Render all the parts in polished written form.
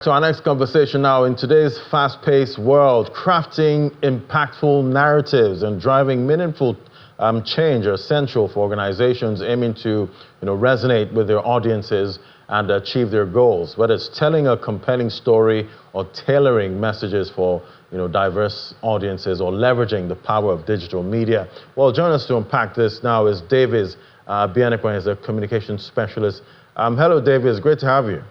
To our next conversation now, in today's fast-paced world, crafting impactful narratives and driving meaningful change are essential for organizations aiming to resonate with their audiences and achieve their goals, whether it's telling a compelling story or tailoring messages for diverse audiences or leveraging the power of digital media. Well, join us to unpack this now is Davis Bianekwan, is a communications specialist. Hello, Davis. Great to have you.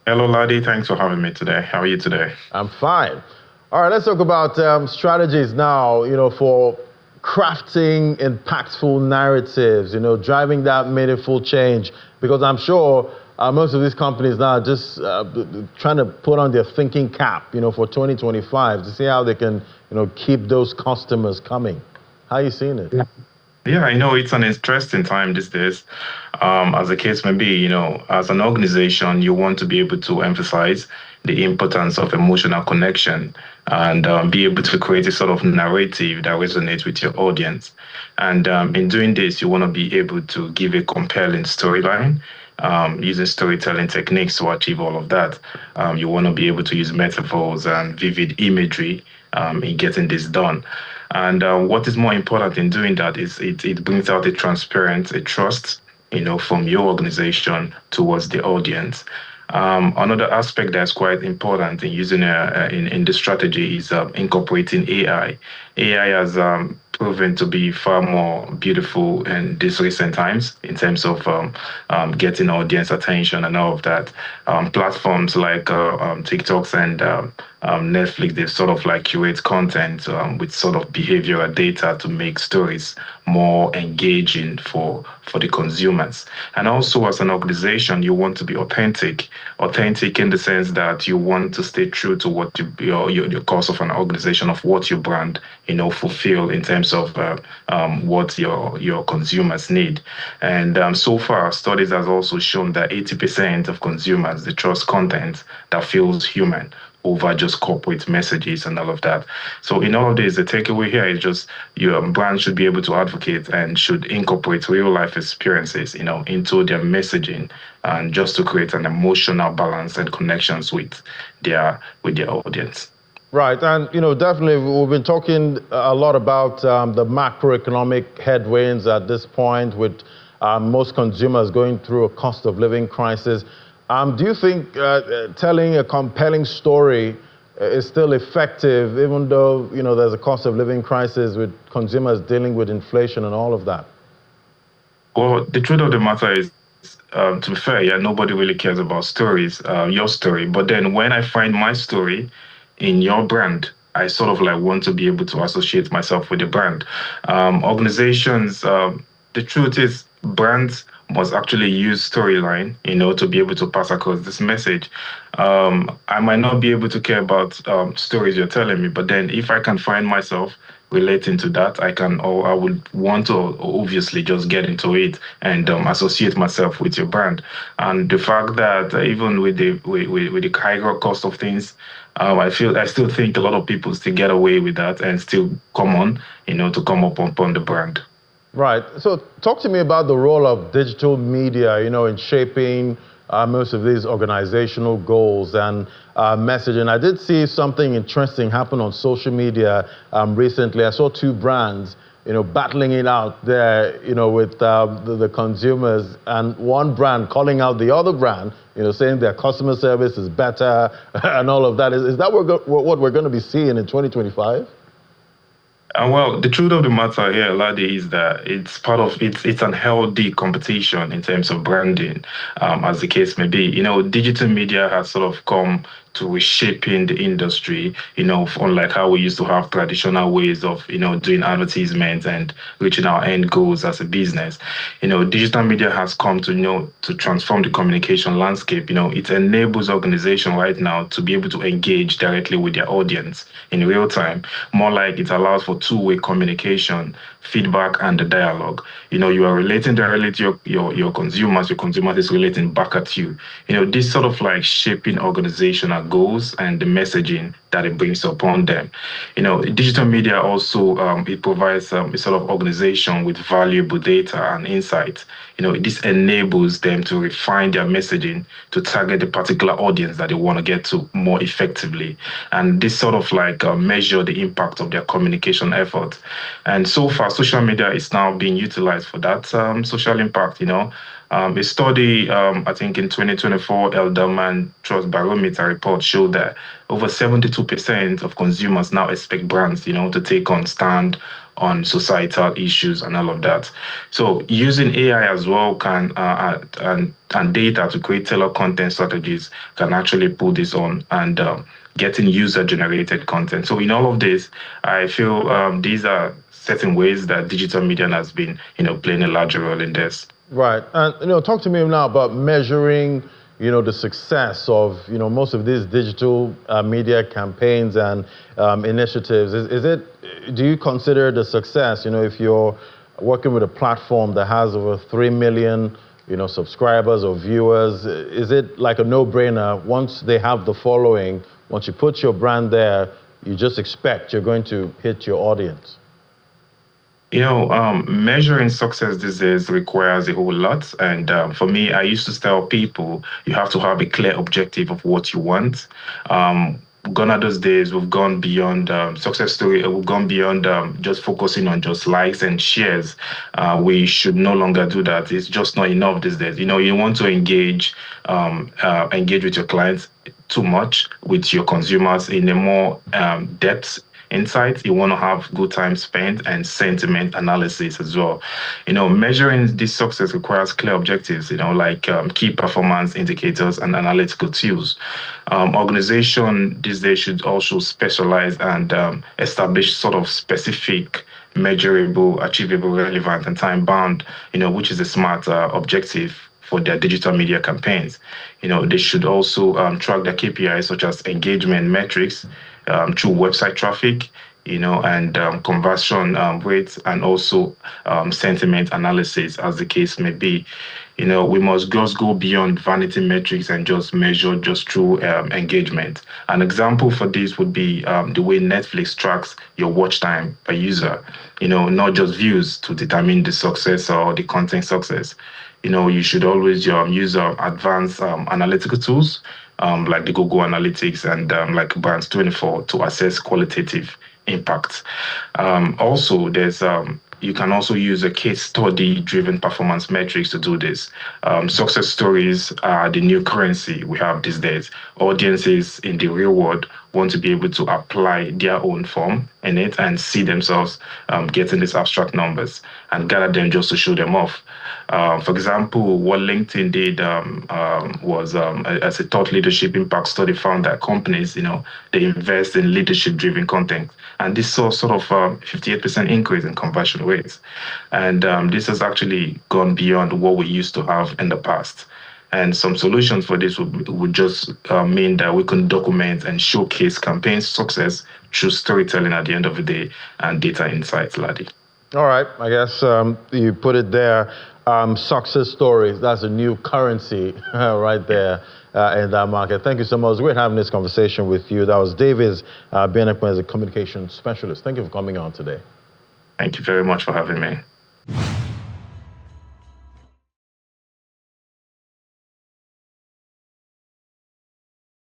Hello, Ladi. Thanks for having me today. How are you today? I'm fine. All right, let's talk about strategies now, for crafting impactful narratives, driving that meaningful change. Because I'm sure most of these companies now are just trying to put on their thinking cap, for 2025 to see how they can, keep those customers coming. How are you seeing it? Yeah, I know it's an interesting time these days. As the case may be, as an organization, you want to be able to emphasize the importance of emotional connection and be able to create a sort of narrative that resonates with your audience. And in doing this, you want to be able to give a compelling storyline. Using storytelling techniques to achieve all of that. You want to be able to use metaphors and vivid imagery in getting this done. And what is more important in doing that is it brings out a trust, from your organization towards the audience. Another aspect that's quite important in using in this strategy is incorporating AI. AI has proven to be far more beautiful in these recent times in terms of getting audience attention and all of that. Platforms like TikToks and Netflix, they sort of like curate content with sort of behavioral data to make stories more engaging for the consumers. And also as an organization, you want to be authentic in the sense that you want to stay true to what your course of an organization, of what your brand, fulfill in terms of what your consumers need. And so far, studies has also shown that 80% of consumers, they trust content that feels human over just corporate messages and all of that. So in all of this, the takeaway here is just your brand should be able to advocate and should incorporate real life experiences, into their messaging and just to create an emotional balance and connections with their audience. Right, and definitely we've been talking a lot about the macroeconomic headwinds at this point with most consumers going through a cost of living crisis. Do you think telling a compelling story is still effective, even though there's a cost of living crisis with consumers dealing with inflation and all of that? Well, the truth of the matter is, to be fair, nobody really cares about stories, your story. But then when I find my story in your brand, I sort of like want to be able to associate myself with the brand. Organizations, the truth is, brands must actually use storyline, to be able to pass across this message. I might not be able to care about stories you're telling me, but then if I can find myself relating to that, I would want to obviously just get into it and associate myself with your brand. And the fact that even with the higher cost of things, I still think a lot of people still get away with that and still come on, to come up upon the brand. Right. So talk to me about the role of digital media, in shaping most of these organizational goals and messaging. I did see something interesting happen on social media recently. I saw two brands, battling it out there, with the consumers, and one brand calling out the other brand, saying their customer service is better and all of that. Is that what we're going to be seeing in 2025? Well, the truth of the matter here, Ladi, is that it's an healthy competition in terms of branding, as the case may be. Digital media has sort of come to reshaping the industry, unlike how we used to have traditional ways of, doing advertisements and reaching our end goals as a business. Digital media has come to transform the communication landscape. It enables organizations right now to be able to engage directly with their audience in real time, more like it allows for two-way communication, feedback, and the dialogue. You are relating directly to your consumers is relating back at you. This sort of like shaping organizational goals and the messaging that it brings upon them. Digital media also it provides a sort of organization with valuable data and insights. This enables them to refine their messaging to target the particular audience that they want to get to more effectively, and this sort of like measure the impact of their communication efforts. And so far, social media is now being utilized for that social impact. A study, I think in 2024, Elderman Trust Barometer report showed that over 72% of consumers now expect brands, to take on stand on societal issues and all of that. So using AI as well can and data to create tailored content strategies can actually put this on and getting user-generated content. So in all of this, I feel these are certain ways that digital media has been, playing a larger role in this. Right. And, talk to me now about measuring, the success of, most of these digital media campaigns and initiatives. Do you consider the success, if you're working with a platform that has over 3 million, subscribers or viewers, is it like a no-brainer once they have the following, once you put your brand there, you just expect you're going to hit your audience? Measuring success these days requires a whole lot. And for me, I used to tell people you have to have a clear objective of what you want. Gone are those days. We've gone beyond success story. We've gone beyond just focusing on just likes and shares. We should no longer do that. It's just not enough these days. You want to engage with your clients too much, with your consumers in a more depth insights. You want to have good time spent and sentiment analysis as well. Measuring this success requires clear objectives, like key performance indicators and analytical tools. Organization these days should also specialize and establish sort of specific, measurable, achievable, relevant, and time-bound, which is a smart objective for their digital media campaigns. They should also track their KPIs such as engagement metrics through website traffic, and conversion rates, and also sentiment analysis, as the case may be. We must just go beyond vanity metrics and just measure just through engagement. An example for this would be the way Netflix tracks your watch time per user, not just views to determine the success or the content success. You should always use advanced analytical tools like the Google Analytics and like Brands24 to assess qualitative impact. Also, you can also use a case study-driven performance metrics to do this. Success stories are the new currency we have these days. Audiences in the real world want to be able to apply their own form in it and see themselves getting these abstract numbers and gather them just to show them off. For example, what LinkedIn did was as a thought leadership impact study found that companies, they invest in leadership-driven content, and this saw sort of 58% increase in conversion rates. And this has actually gone beyond what we used to have in the past. And some solutions for this would just mean that we can document and showcase campaign success through storytelling at the end of the day and data insights, Ladi. All right, I guess you put it there. Success stories, that's a new currency right there in that market. Thank you so much. It was great having this conversation with you. That was Davis Bianakman as a communication specialist. Thank you for coming on today. Thank you very much for having me.